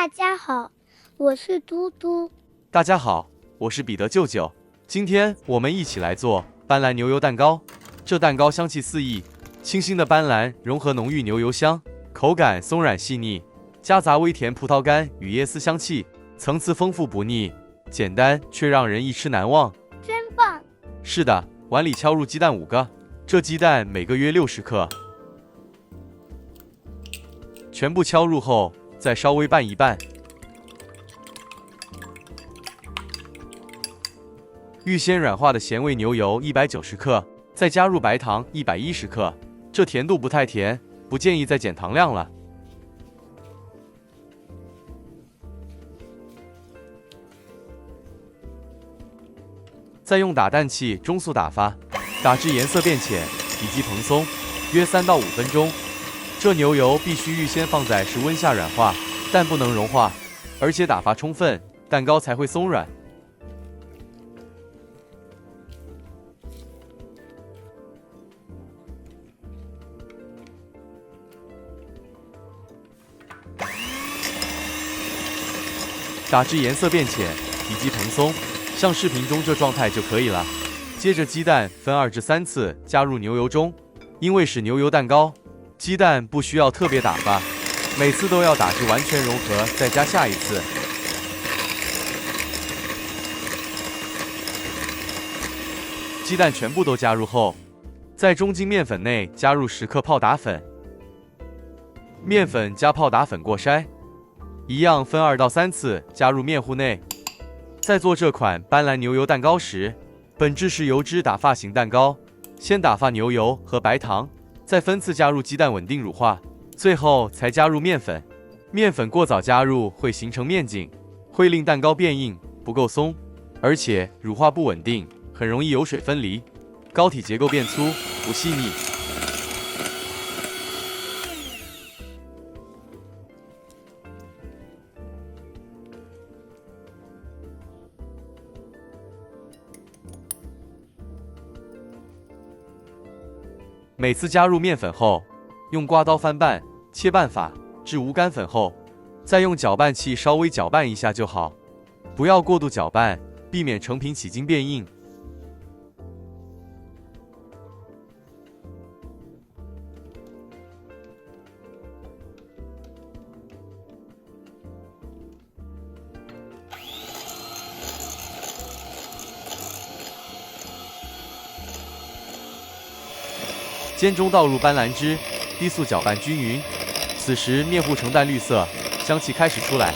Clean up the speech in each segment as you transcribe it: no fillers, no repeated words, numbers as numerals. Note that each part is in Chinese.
大家好，我是嘟嘟。大家好，我是彼得舅舅。今天我們一起來做斑斕牛油蛋糕。這蛋糕香氣四溢，清新的斑斕融合濃郁牛油香，口感鬆軟細膩，夾雜微甜葡萄乾與椰絲香氣，層次豐富不膩，簡單卻讓人一吃難忘。真棒！是的，碗裡敲入雞蛋5個，這雞蛋每個約60克。全部敲入後，再稍微拌一拌。預先軟化的鹹味牛油190克，再加入白糖110克。這甜度不太甜，不建議再減糖量了。再用打蛋器中速打發，打至顏色變淺以及蓬鬆，約3到5分鐘。這牛油必須預先放在室溫下軟化，但不能融化，而且打發充分，蛋糕才會鬆軟。打至顏色變淺以及蓬鬆，像視頻中這狀態就可以了。接着雞蛋分2至3次加入牛油中，因為是牛油蛋糕，雞蛋不需要特別打發，每次都要打至完全融合，再加下一次。雞蛋全部都加入後，在中筋麵粉內加入10克泡打粉，麵粉加泡打粉過篩，一樣分2到3次加入麵糊內。在做這款斑斕牛油蛋糕時，本質是油脂打發型蛋糕，先打發牛油和白糖，再分次加入雞蛋穩定乳化，最後才加入麵粉。麵粉過早加入會形成麵筋，會令蛋糕變硬，不夠鬆，而且乳化不穩定，很容易油水分離，糕體結構變粗，不細膩。每次加入麵粉後，用刮刀翻拌，切拌法至無乾粉後，再用攪拌器稍微攪拌一下就好，不要過度攪拌，避免成品起筋變硬。煎中倒入斑斕汁，低速攪拌均勻。此時麵糊呈淡綠色，香氣開始出來。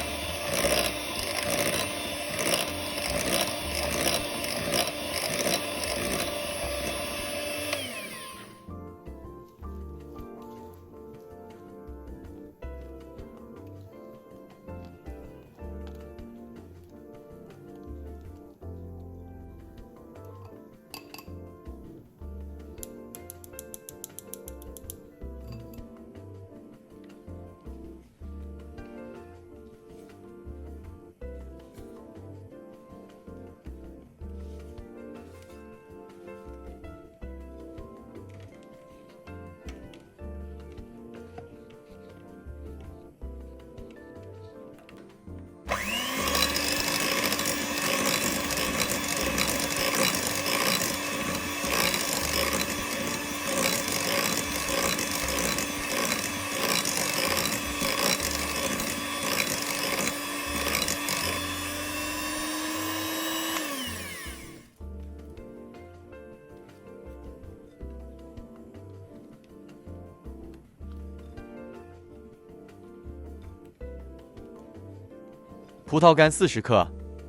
葡萄乾40克，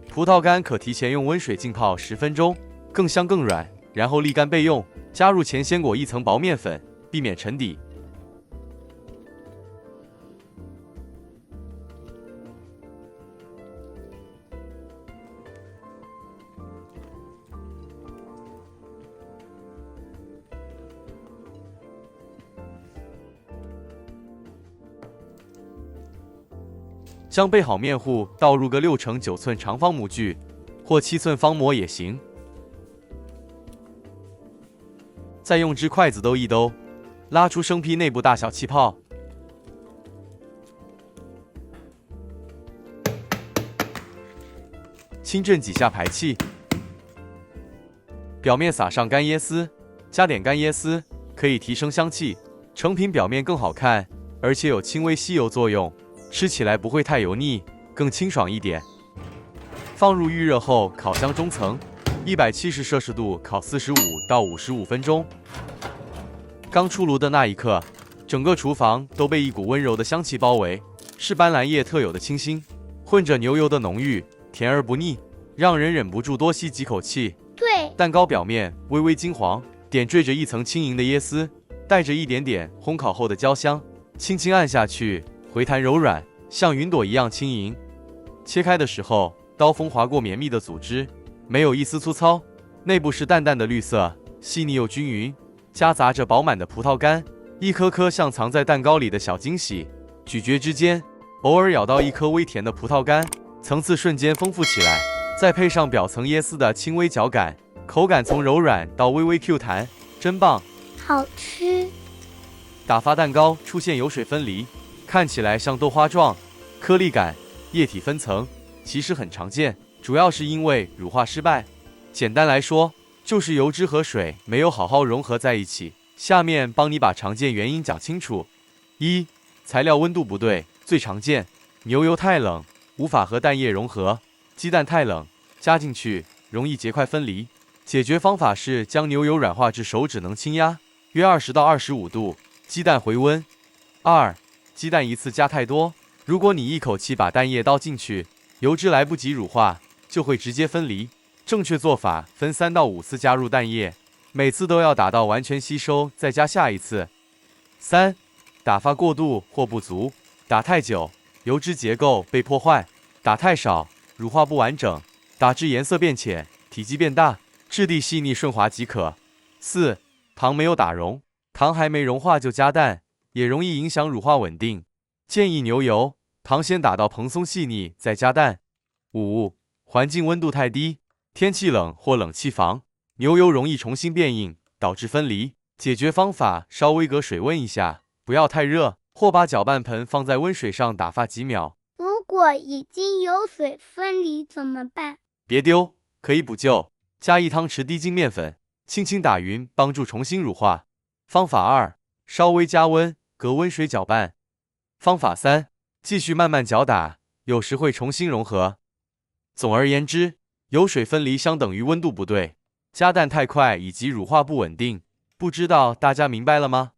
葡萄乾可提前用溫水浸泡10分鐘，更香更軟，然後瀝乾備用。加入前先裹一層薄麵粉，避免沉底。将備好麵糊倒入個6×9寸長方模具，或7寸方模也行。再用隻筷子兜一兜，拉出生坯內部大小氣泡。輕震幾下排氣。表面撒上乾椰絲，加點乾椰絲可以提升香氣，成品表面更好看，而且有輕微吸油作用，吃起來不會太油膩，更清爽一點。放入預熱後烤箱中層，170攝氏度烤45到55分鐘。剛出爐的那一刻，整個廚房都被一股溫柔的香氣包圍，是斑蘭葉特有的清新，混着牛油的濃郁，甜而不膩，讓人忍不住多吸幾口氣。對，蛋糕表面微微金黃，點綴着一層輕盈的椰絲，帶着一點點烘烤後的焦香，輕輕按下去，回彈柔軟，像雲朵一樣輕盈。切開的時候，刀鋒劃過綿密的組織，沒有一絲粗糙，內部是淡淡的綠色，細膩又均勻，夾雜着飽滿的葡萄乾，一顆顆像藏在蛋糕裡的小驚喜。咀嚼之間，偶爾咬到一顆微甜的葡萄乾，層次瞬間豐富起來。再配上表層椰絲的輕微嚼感，口感從柔軟到微微 Q 彈，真棒，好吃。打發蛋糕出現油水分離，看起來像豆花狀，顆粒感、液體分層，其實很常見，主要是因為乳化失敗。簡單來說，就是油脂和水沒有好好融合在一起。下面幫你把常見原因講清楚。1. 材料溫度不對，最常見，牛油太冷，無法和蛋液融合。雞蛋太冷，加進去容易結塊分離。解決方法是將牛油軟化至手指能輕壓，約20到25度，雞蛋回溫。2. 雞蛋一次加太多，如果你一口氣把蛋液倒進去，油脂來不及乳化，就會直接分離。正確做法分3到5次加入蛋液，每次都要打到完全吸收，再加下一次。3. 打發過度或不足，打太久，油脂結構被破壞；打太少，乳化不完整，打至顏色變淺，體積變大，質地細膩順滑即可。4. 糖沒有打融，糖還沒融化就加蛋，也容易影響乳化穩定。建議牛油、糖先打到蓬鬆細膩，再加蛋。5. 環境溫度太低，天氣冷或冷氣房，牛油容易重新變硬，導致分離。解決方法稍微隔水溫一下，不要太熱，或把攪拌盆放在溫水上打發幾秒。如果已經有水分離怎麼辦？別丟，可以補救。加1湯匙低筋麵粉，輕輕打勻，幫助重新乳化。方法2，稍微加溫，隔溫水攪拌。方法3，繼續慢慢攪打，有時會重新融合。總而言之，油水分離相等於溫度不對，加蛋太快以及乳化不穩定。不知道大家明白了嗎？